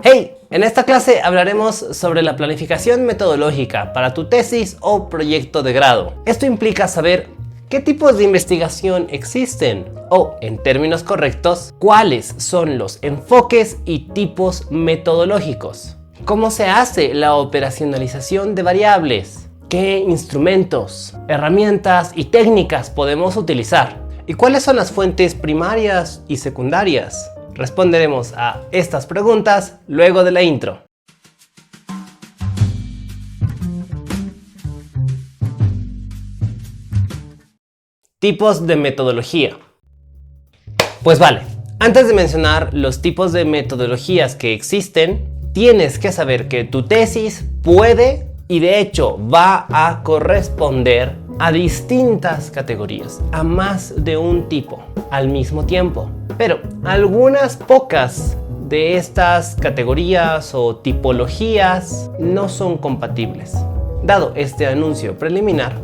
Hey, en esta clase hablaremos sobre la planificación metodológica para tu tesis o proyecto de grado. Esto implica saber qué tipos de investigación existen o, en términos correctos, cuáles son los enfoques y tipos metodológicos. ¿Cómo se hace la operacionalización de variables? ¿Qué instrumentos, herramientas y técnicas podemos utilizar? ¿Y cuáles son las fuentes primarias y secundarias? Responderemos a estas preguntas luego de la intro. Tipos de metodología. Pues vale, antes de mencionar los tipos de metodologías que existen, tienes que saber que tu tesis puede y de hecho va a corresponder a distintas categorías, a más de un tipo al mismo tiempo. Pero algunas pocas de estas categorías o tipologías no son compatibles. Dado este anuncio preliminar,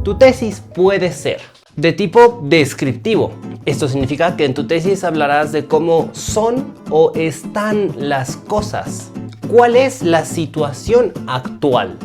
tu tesis puede ser de tipo descriptivo. Esto significa que en tu tesis hablarás de cómo son o están las cosas. ¿Cuál es la situación actual?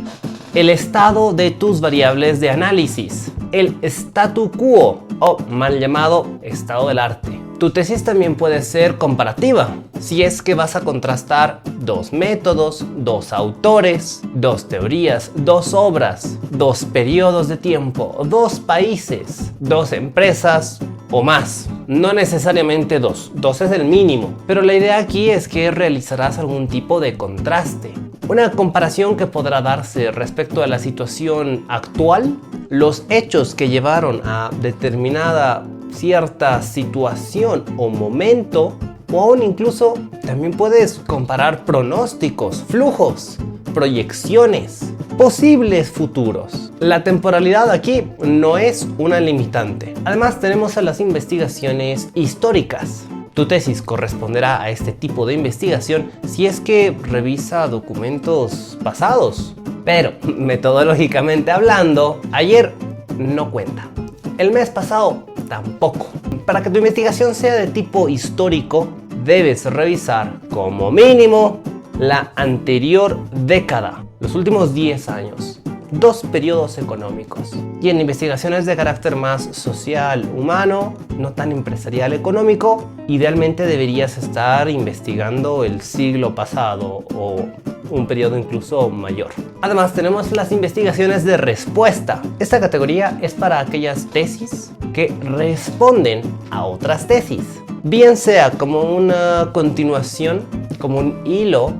El estado de tus variables de análisis. El statu quo o mal llamado estado del arte. Tu tesis también puede ser comparativa, si es que vas a contrastar dos métodos, dos autores, dos teorías, dos obras, dos periodos de tiempo, dos países, dos empresas o más. No necesariamente dos es el mínimo, pero la idea aquí es que realizarás algún tipo de contraste. Una comparación que podrá darse respecto a la situación actual, los hechos que llevaron a determinada cierta situación o momento, o aún incluso también puedes comparar pronósticos, flujos, proyecciones, posibles futuros. La temporalidad aquí no es una limitante. Además tenemos a las investigaciones históricas. Tu tesis corresponderá a este tipo de investigación si es que revisa documentos pasados. Pero, metodológicamente hablando, ayer no cuenta. El mes pasado tampoco. Para que tu investigación sea de tipo histórico, debes revisar como mínimo la anterior década, los últimos 10 años, dos periodos económicos. Y en investigaciones de carácter más social, humano, no tan empresarial, económico, idealmente deberías estar investigando el siglo pasado o un periodo incluso mayor. Además tenemos las investigaciones de respuesta. Esta categoría es para aquellas tesis que responden a otras tesis, bien sea como una continuación, como un hilo,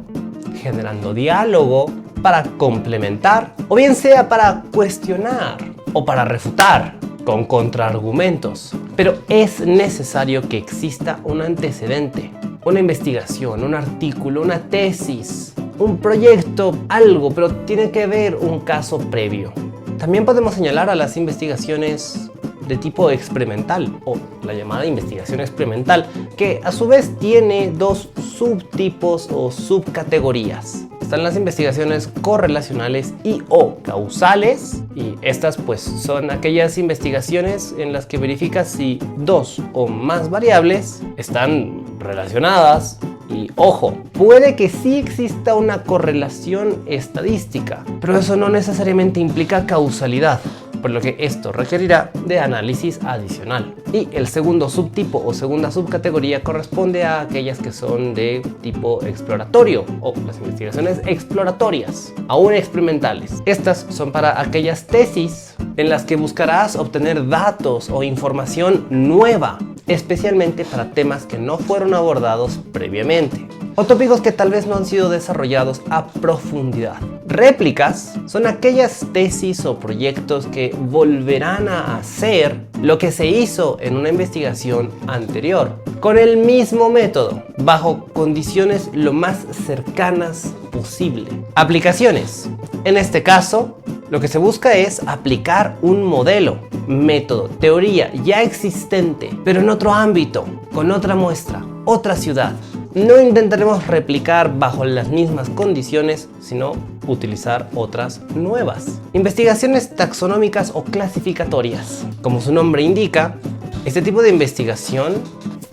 generando diálogo para complementar, o bien sea para cuestionar o para refutar con contraargumentos. Pero es necesario que exista un antecedente, una investigación, un artículo, una tesis, un proyecto, algo, pero tiene que haber un caso previo. También podemos señalar a las investigaciones de tipo experimental o la llamada investigación experimental, que a su vez tiene dos subtipos o subcategorías. Están las investigaciones correlacionales y o causales, y estas pues son aquellas investigaciones en las que verificas si dos o más variables están relacionadas. Y ojo, puede que sí exista una correlación estadística, pero eso no necesariamente implica causalidad, por lo que esto requerirá de análisis adicional. Y el segundo subtipo o segunda subcategoría corresponde a aquellas que son de tipo exploratorio o las investigaciones exploratorias, aún experimentales. Estas son para aquellas tesis en las que buscarás obtener datos o información nueva, especialmente para temas que no fueron abordados previamente, o tópicos que tal vez no han sido desarrollados a profundidad. Réplicas son aquellas tesis o proyectos que volverán a hacer lo que se hizo en una investigación anterior, con el mismo método, bajo condiciones lo más cercanas posible. Aplicaciones. En este caso, lo que se busca es aplicar un modelo, método, teoría ya existente, pero en otro ámbito, con otra muestra, otra ciudad. No intentaremos replicar bajo las mismas condiciones, sino utilizar otras nuevas. Investigaciones taxonómicas o clasificatorias. Como su nombre indica, este tipo de investigación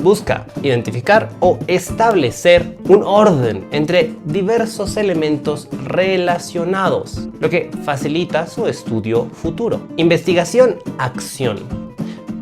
busca identificar o establecer un orden entre diversos elementos relacionados, lo que facilita su estudio futuro. Investigación-acción.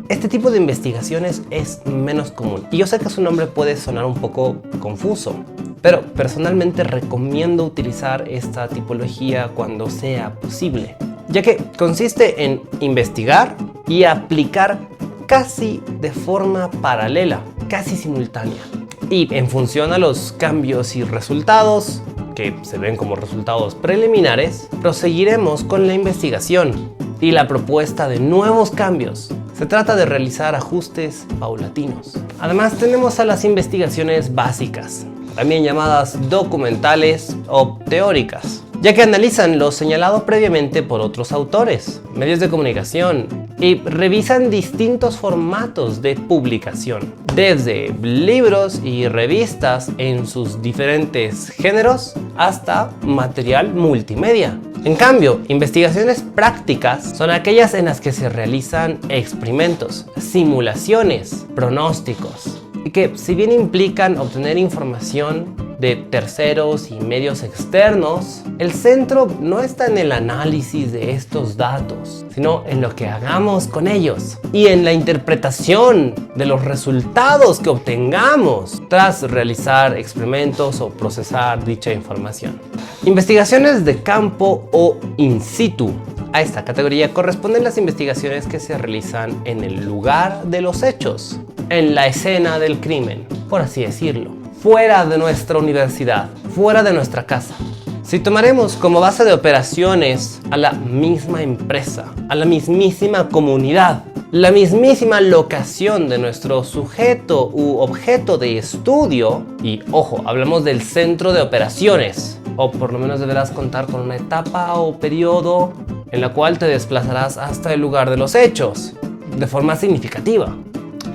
Este tipo de investigaciones es menos común y yo sé que su nombre puede sonar un poco confuso, pero personalmente recomiendo utilizar esta tipología cuando sea posible, ya que consiste en investigar y aplicar casi de forma paralela, casi simultánea. Y en función a los cambios y resultados, que se ven como resultados preliminares, proseguiremos con la investigación y la propuesta de nuevos cambios. Se trata de realizar ajustes paulatinos. Además tenemos a las investigaciones básicas, también llamadas documentales o teóricas, ya que analizan lo señalado previamente por otros autores, medios de comunicación y revisan distintos formatos de publicación, desde libros y revistas en sus diferentes géneros hasta material multimedia. En cambio, investigaciones prácticas son aquellas en las que se realizan experimentos, simulaciones, pronósticos, y que si bien implican obtener información de terceros y medios externos, el centro no está en el análisis de estos datos, sino en lo que hagamos con ellos y en la interpretación de los resultados que obtengamos tras realizar experimentos o procesar dicha información. Investigaciones de campo o in situ. A esta categoría corresponden las investigaciones que se realizan en el lugar de los hechos, en la escena del crimen, por así decirlo, fuera de nuestra universidad, fuera de nuestra casa. Si tomaremos como base de operaciones a la misma empresa, a la mismísima comunidad, la mismísima locación de nuestro sujeto u objeto de estudio, y ojo, hablamos del centro de operaciones, o por lo menos deberás contar con una etapa o periodo en la cual te desplazarás hasta el lugar de los hechos, de forma significativa.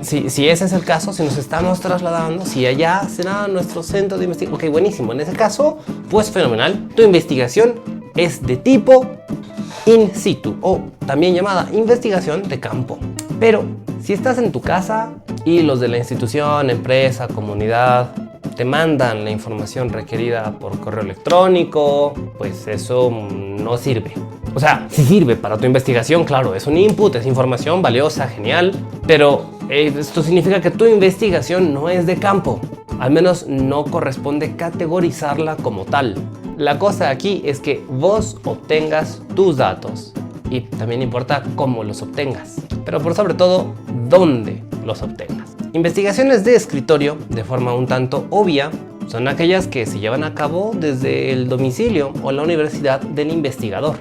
Si ese es el caso, si nos estamos trasladando, si allá será nuestro centro de investigación, ok, buenísimo. En ese caso, pues fenomenal. Tu investigación es de tipo in situ o también llamada investigación de campo. Pero si estás en tu casa y los de la institución, empresa, comunidad te mandan la información requerida por correo electrónico, pues eso no sirve. O sea, sí sirve para tu investigación, claro, es un input, es información valiosa, genial, pero esto significa que tu investigación no es de campo, al menos no corresponde categorizarla como tal. La cosa aquí es que vos obtengas tus datos y también importa cómo los obtengas, pero por sobre todo, dónde los obtengas. Investigaciones de escritorio, de forma un tanto obvia, son aquellas que se llevan a cabo desde el domicilio o la universidad del investigador.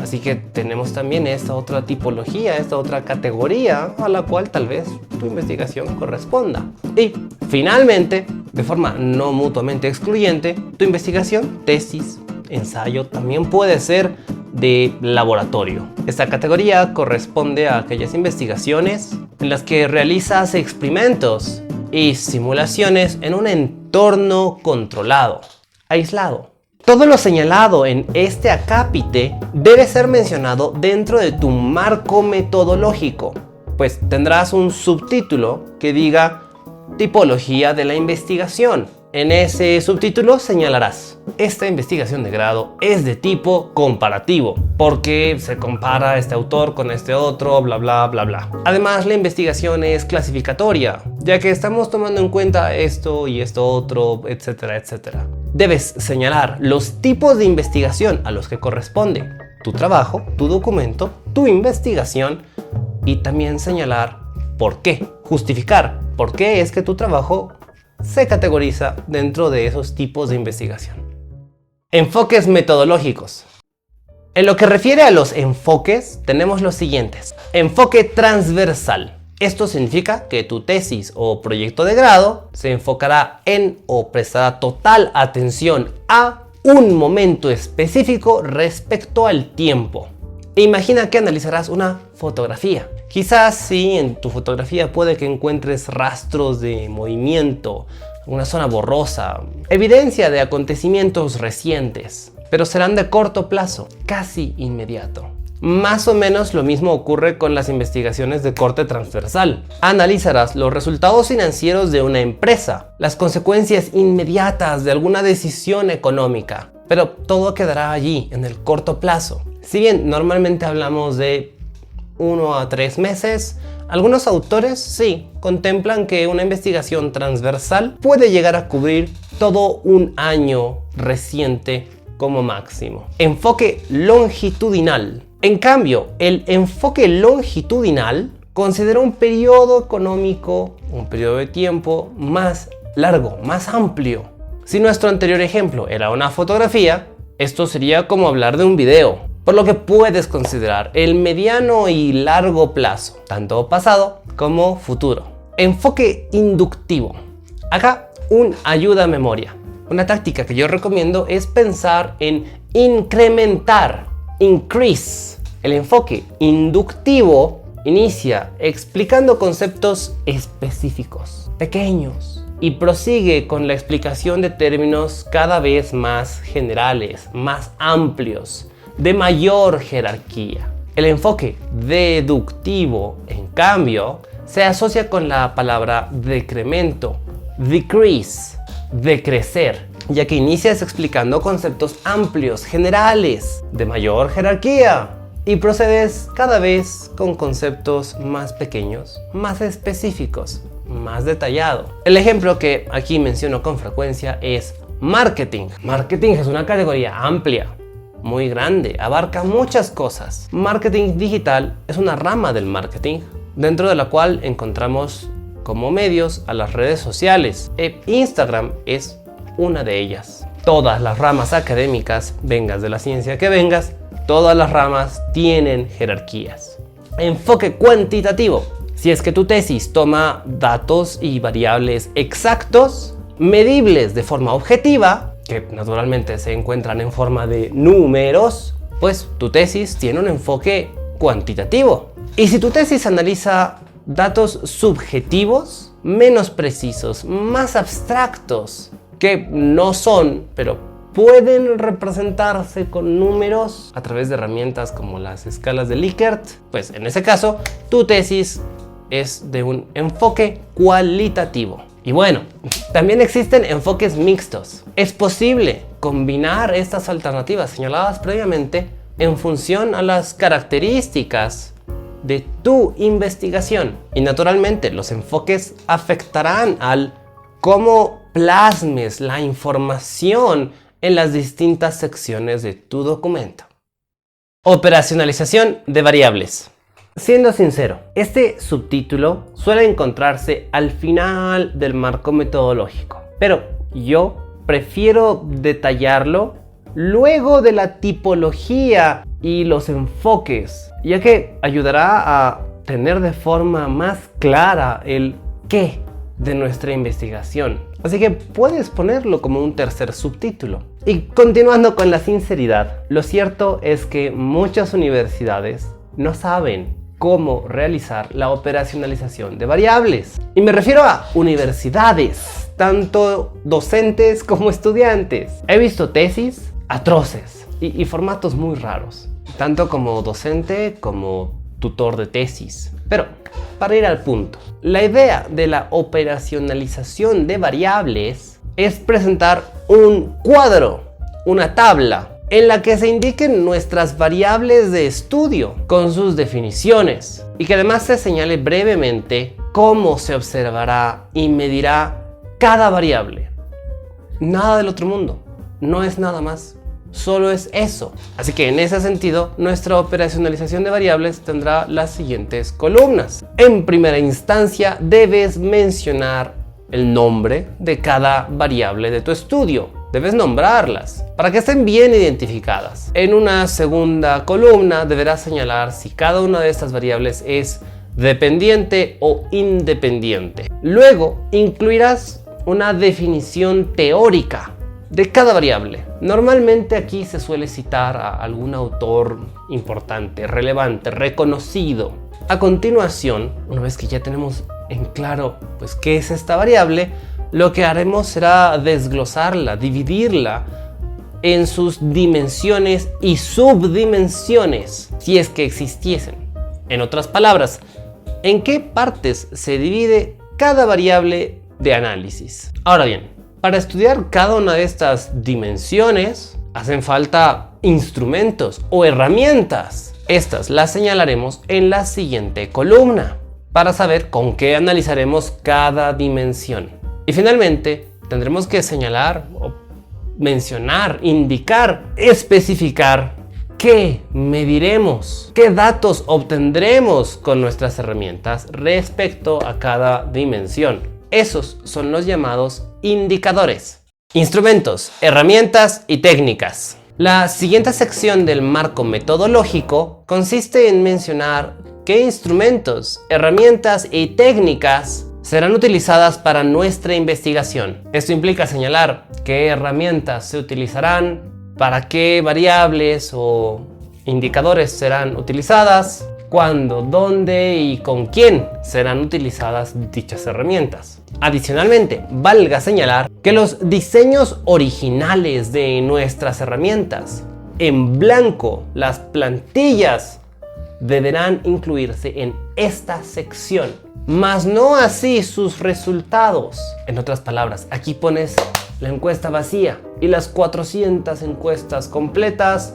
Así que tenemos también esta otra tipología, esta otra categoría a la cual tal vez tu investigación corresponda. Y finalmente, de forma no mutuamente excluyente, tu investigación, tesis, ensayo también puede ser de laboratorio. Esta categoría corresponde a aquellas investigaciones en las que realizas experimentos y simulaciones en un entorno controlado, aislado. Todo lo señalado en este acápite debe ser mencionado dentro de tu marco metodológico, pues tendrás un subtítulo que diga tipología de la investigación. En ese subtítulo señalarás: esta investigación de grado es de tipo comparativo, porque se compara este autor con este otro, bla bla bla bla. Además, la investigación es clasificatoria, ya que estamos tomando en cuenta esto y esto otro, etcétera, etcétera. Debes señalar los tipos de investigación a los que corresponde tu trabajo, tu documento, tu investigación, y también señalar por qué, justificar por qué es que tu trabajo se categoriza dentro de esos tipos de investigación. Enfoques metodológicos. En lo que refiere a los enfoques, tenemos los siguientes. Enfoque transversal. Esto significa que tu tesis o proyecto de grado se enfocará en o prestará total atención a un momento específico respecto al tiempo. Imagina que analizarás una fotografía. Quizás sí, en tu fotografía puede que encuentres rastros de movimiento, una zona borrosa, evidencia de acontecimientos recientes, pero serán de corto plazo, casi inmediato. Más o menos lo mismo ocurre con las investigaciones de corte transversal. Analizarás los resultados financieros de una empresa, las consecuencias inmediatas de alguna decisión económica, pero todo quedará allí en el corto plazo. Si bien normalmente hablamos de 1 a 3 meses, algunos autores sí contemplan que una investigación transversal puede llegar a cubrir todo un año reciente como máximo. Enfoque longitudinal. En cambio, el enfoque longitudinal considera un periodo económico, un periodo de tiempo más largo, más amplio. Si nuestro anterior ejemplo era una fotografía, esto sería como hablar de un video, por lo que puedes considerar el mediano y largo plazo, tanto pasado como futuro. Enfoque inductivo. Acá un ayuda a memoria. Una táctica que yo recomiendo es pensar en incrementar, increase. El enfoque inductivo inicia explicando conceptos específicos, pequeños, y prosigue con la explicación de términos cada vez más generales, más amplios, de mayor jerarquía. El enfoque deductivo, en cambio, se asocia con la palabra decremento, decrease, decrecer, ya que inicias explicando conceptos amplios, generales, de mayor jerarquía, y procedes cada vez con conceptos más pequeños, más específicos, más detallado. El ejemplo que aquí menciono con frecuencia es marketing. Marketing es una categoría amplia, muy grande, abarca muchas cosas. Marketing digital es una rama del marketing, dentro de la cual encontramos como medios a las redes sociales. Instagram es una de ellas. Todas las ramas académicas, vengas de la ciencia que vengas, todas las ramas tienen jerarquías. Enfoque cuantitativo. Si es que tu tesis toma datos y variables exactos, medibles de forma objetiva, que naturalmente se encuentran en forma de números, pues tu tesis tiene un enfoque cuantitativo. Y si tu tesis analiza datos subjetivos, menos precisos, más abstractos, que no son, pero pueden representarse con números a través de herramientas como las escalas de Likert, pues en ese caso tu tesis es de un enfoque cualitativo. Y bueno, también existen enfoques mixtos. Es posible combinar estas alternativas señaladas previamente en función a las características de tu investigación. Y naturalmente los enfoques afectarán al cómo plasmes la información en las distintas secciones de tu documento. Operacionalización de variables. Siendo sincero, este subtítulo suele encontrarse al final del marco metodológico, pero yo prefiero detallarlo luego de la tipología y los enfoques, ya que ayudará a tener de forma más clara el qué de nuestra investigación. Así que puedes ponerlo como un tercer subtítulo. Y continuando con la sinceridad, lo cierto es que muchas universidades no saben cómo realizar la operacionalización de variables. Y me refiero a universidades, tanto docentes como estudiantes. He visto tesis atroces y formatos muy raros, tanto como docente como tutor de tesis. Pero para ir al punto, la idea de la operacionalización de variables es presentar un cuadro, una tabla, en la que se indiquen nuestras variables de estudio con sus definiciones y que además se señale brevemente cómo se observará y medirá cada variable. Nada del otro mundo, no es nada más, solo es eso. Así que en ese sentido, nuestra operacionalización de variables tendrá las siguientes columnas. En primera instancia, debes mencionar el nombre de cada variable de tu estudio. Debes nombrarlas para que estén bien identificadas. En una segunda columna deberás señalar si cada una de estas variables es dependiente o independiente. Luego incluirás una definición teórica de cada variable. Normalmente aquí se suele citar a algún autor importante, relevante, reconocido. A continuación, una vez que ya tenemos en claro pues qué es esta variable, lo que haremos será desglosarla, dividirla en sus dimensiones y subdimensiones, si es que existiesen. En otras palabras, ¿en qué partes se divide cada variable de análisis? Ahora bien, para estudiar cada una de estas dimensiones, hacen falta instrumentos o herramientas. Estas las señalaremos en la siguiente columna, para saber con qué analizaremos cada dimensión. Y finalmente, tendremos que señalar o mencionar, indicar, especificar qué mediremos, qué datos obtendremos con nuestras herramientas respecto a cada dimensión. Esos son los llamados indicadores. Instrumentos, herramientas y técnicas. La siguiente sección del marco metodológico consiste en mencionar qué instrumentos, herramientas y técnicas serán utilizadas para nuestra investigación. Esto implica señalar qué herramientas se utilizarán, para qué variables o indicadores serán utilizadas, cuándo, dónde y con quién serán utilizadas dichas herramientas. Adicionalmente, valga señalar que los diseños originales de nuestras herramientas, en blanco, las plantillas, deberán incluirse en esta sección, mas no así sus resultados. En otras palabras, aquí pones la encuesta vacía y las 400 encuestas completas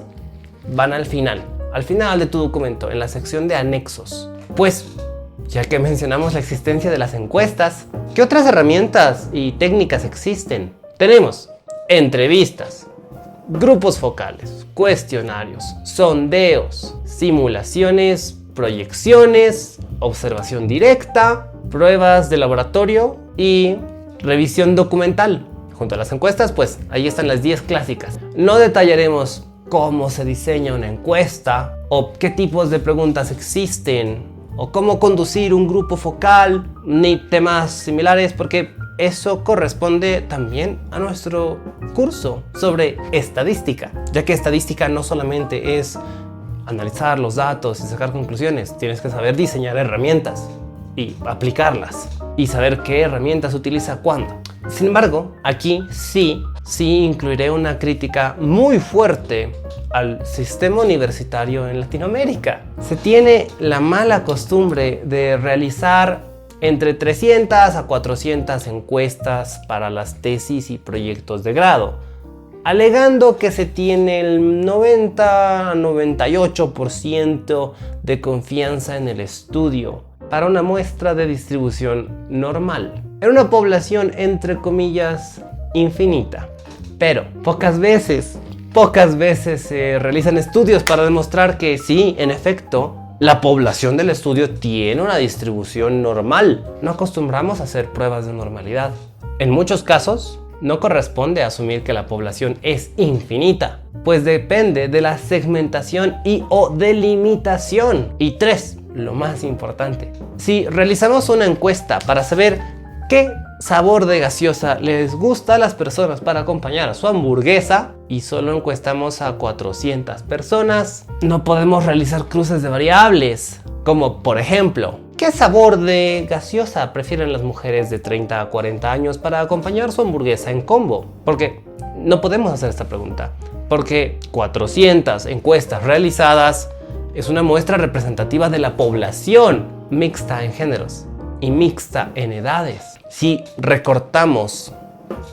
van al final de tu documento, en la sección de anexos. Pues, ya que mencionamos la existencia de las encuestas, ¿qué otras herramientas y técnicas existen? Tenemos entrevistas, grupos focales, cuestionarios, sondeos, simulaciones, proyecciones, observación directa, pruebas de laboratorio y revisión documental. Junto a las encuestas, pues ahí están las 10 clásicas. No detallaremos cómo se diseña una encuesta, o qué tipos de preguntas existen, o cómo conducir un grupo focal, ni temas similares, porque eso corresponde también a nuestro curso sobre estadística, ya que estadística no solamente es analizar los datos y sacar conclusiones, tienes que saber diseñar herramientas y aplicarlas, y saber qué herramientas utiliza cuándo. Sin embargo, aquí sí incluiré una crítica muy fuerte al sistema universitario en Latinoamérica. Se tiene la mala costumbre de realizar entre 300 a 400 encuestas para las tesis y proyectos de grado, alegando que se tiene el 90 a 98% de confianza en el estudio para una muestra de distribución normal, en una población entre comillas infinita. Pero pocas veces se realizan estudios para demostrar que sí, en efecto, la población del estudio tiene una distribución normal. No acostumbramos a hacer pruebas de normalidad. En muchos casos, no corresponde asumir que la población es infinita, pues depende de la segmentación y o delimitación. Y 3, lo más importante, si realizamos una encuesta para saber qué sabor de gaseosa les gusta a las personas para acompañar a su hamburguesa y solo encuestamos a 400 personas, no podemos realizar cruces de variables, como por ejemplo, ¿qué sabor de gaseosa prefieren las mujeres de 30 a 40 años para acompañar su hamburguesa en combo? Porque no podemos hacer esta pregunta, porque 400 encuestas realizadas es una muestra representativa de la población mixta en géneros y mixta en edades. Si recortamos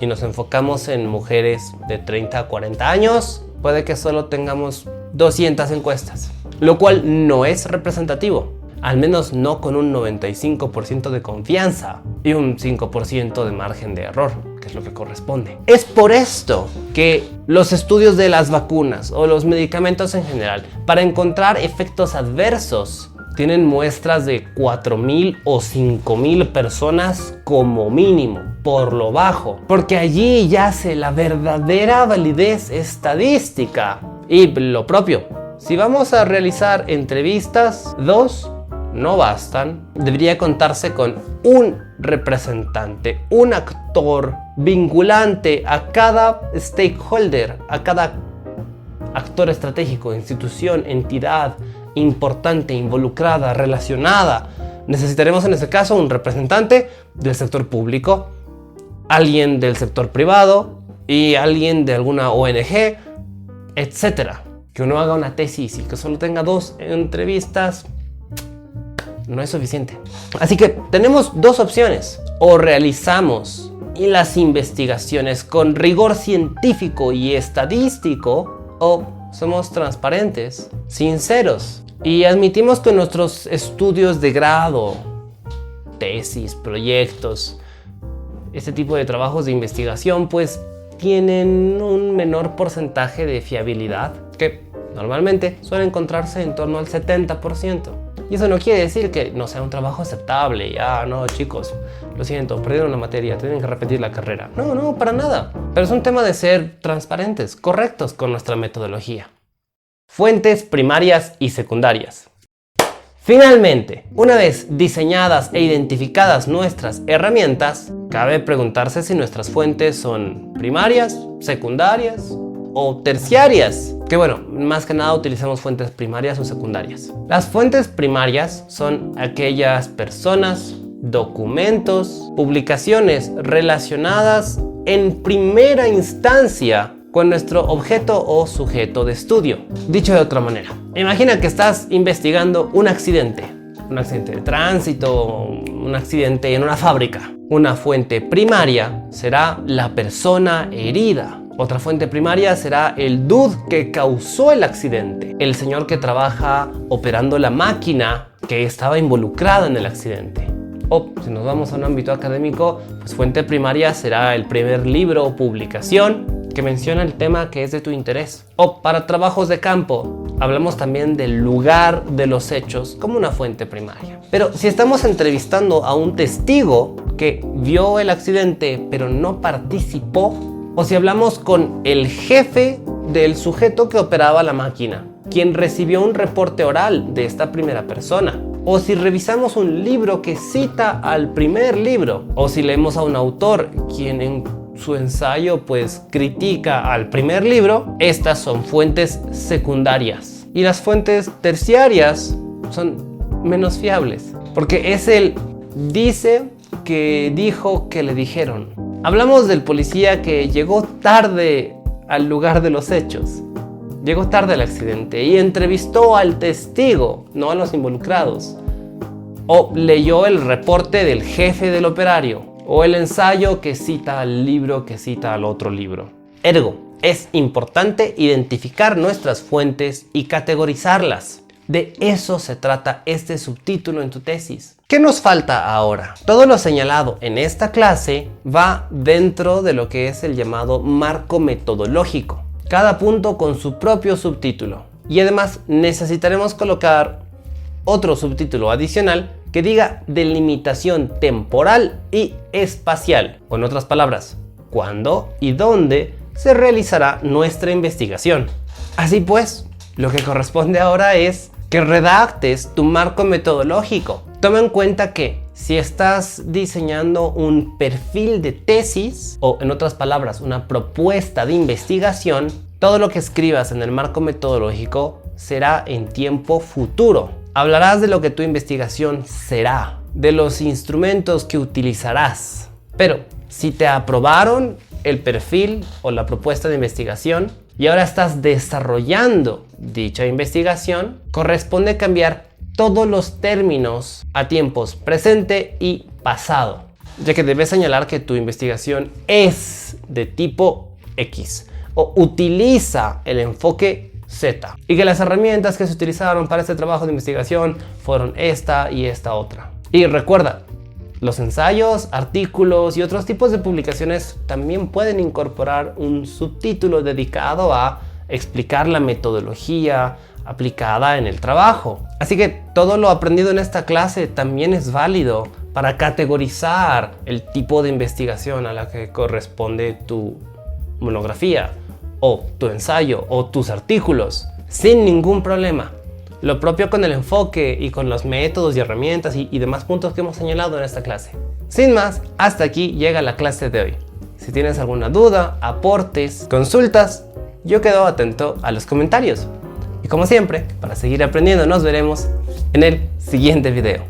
y nos enfocamos en mujeres de 30 a 40 años, puede que solo tengamos 200 encuestas, lo cual no es representativo, al menos no con un 95% de confianza y un 5% de margen de error, que es lo que corresponde. Es por esto que los estudios de las vacunas o los medicamentos en general, para encontrar efectos adversos, tienen muestras de 4,000 o 5,000 personas como mínimo, por lo bajo, porque allí yace la verdadera validez estadística. Y lo propio, si vamos a realizar entrevistas, 2 no bastan. Debería contarse con un representante, un actor vinculante a cada stakeholder, a cada actor estratégico, institución, entidad importante, involucrada, relacionada. Necesitaremos en este caso un representante del sector público, alguien del sector privado y alguien de alguna ONG, etcétera. Que uno haga una tesis y que solo tenga 2 entrevistas no es suficiente. Así que tenemos 2 opciones. O realizamos las investigaciones con rigor científico y estadístico, o somos transparentes, sinceros y admitimos que nuestros estudios de grado, tesis, proyectos, este tipo de trabajos de investigación pues tienen un menor porcentaje de fiabilidad, que normalmente suele encontrarse en torno al 70%. Y eso no quiere decir que no sea un trabajo aceptable. No, chicos, lo siento, perdieron la materia, tienen que repetir la carrera. No, para nada. Pero es un tema de ser transparentes, correctos con nuestra metodología. Fuentes primarias y secundarias. Finalmente, una vez diseñadas e identificadas nuestras herramientas, cabe preguntarse si nuestras fuentes son primarias, secundarias o terciarias. Que bueno, más que nada utilizamos fuentes primarias o secundarias. Las fuentes primarias son aquellas personas, documentos, publicaciones relacionadas en primera instancia con nuestro objeto o sujeto de estudio. Dicho de otra manera, imagina que estás investigando un accidente de tránsito, un accidente en una fábrica. Una fuente primaria será la persona herida. Otra fuente primaria será el dude que causó el accidente, el señor que trabaja operando la máquina que estaba involucrada en el accidente. O si nos vamos a un ámbito académico, pues fuente primaria será el primer libro o publicación que menciona el tema que es de tu interés. O para trabajos de campo, hablamos también del lugar de los hechos como una fuente primaria. Pero si estamos entrevistando a un testigo que vio el accidente pero no participó, o si hablamos con el jefe del sujeto que operaba la máquina, quien recibió un reporte oral de esta primera persona, o si revisamos un libro que cita al primer libro, o si leemos a un autor quien en su ensayo pues critica al primer libro, estas son fuentes secundarias. Y las fuentes terciarias son menos fiables, porque es el dice que dijo que le dijeron. Hablamos del policía que llegó tarde al lugar de los hechos, llegó tarde al accidente y entrevistó al testigo, no a los involucrados. O leyó el reporte del jefe del operario, o el ensayo que cita al libro que cita al otro libro. Ergo, es importante identificar nuestras fuentes y categorizarlas. De eso se trata este subtítulo en tu tesis. ¿Qué nos falta ahora? Todo lo señalado en esta clase va dentro de lo que es el llamado marco metodológico. Cada punto con su propio subtítulo. Y además necesitaremos colocar otro subtítulo adicional que diga delimitación temporal y espacial. O en otras palabras, cuándo y dónde se realizará nuestra investigación. Así pues, lo que corresponde ahora es que redactes tu marco metodológico. Toma en cuenta que si estás diseñando un perfil de tesis, o en otras palabras, una propuesta de investigación, todo lo que escribas en el marco metodológico será en tiempo futuro. Hablarás de lo que tu investigación será, de los instrumentos que utilizarás. Pero si te aprobaron el perfil o la propuesta de investigación y ahora estás desarrollando dicha investigación, corresponde cambiar todos los términos a tiempos presente y pasado, ya que debes señalar que tu investigación es de tipo X o utiliza el enfoque Z y que las herramientas que se utilizaron para este trabajo de investigación fueron esta y esta otra. Y recuerda, los ensayos, artículos y otros tipos de publicaciones también pueden incorporar un subtítulo dedicado a explicar la metodología aplicada en el trabajo. Así que todo lo aprendido en esta clase también es válido para categorizar el tipo de investigación a la que corresponde tu monografía o tu ensayo o tus artículos sin ningún problema. Lo propio con el enfoque y con los métodos y herramientas y demás puntos que hemos señalado en esta clase. Sin más, hasta aquí llega la clase de hoy. Si tienes alguna duda, aportes, consultas, yo quedo atento a los comentarios. Y como siempre, para seguir aprendiendo, nos veremos en el siguiente video.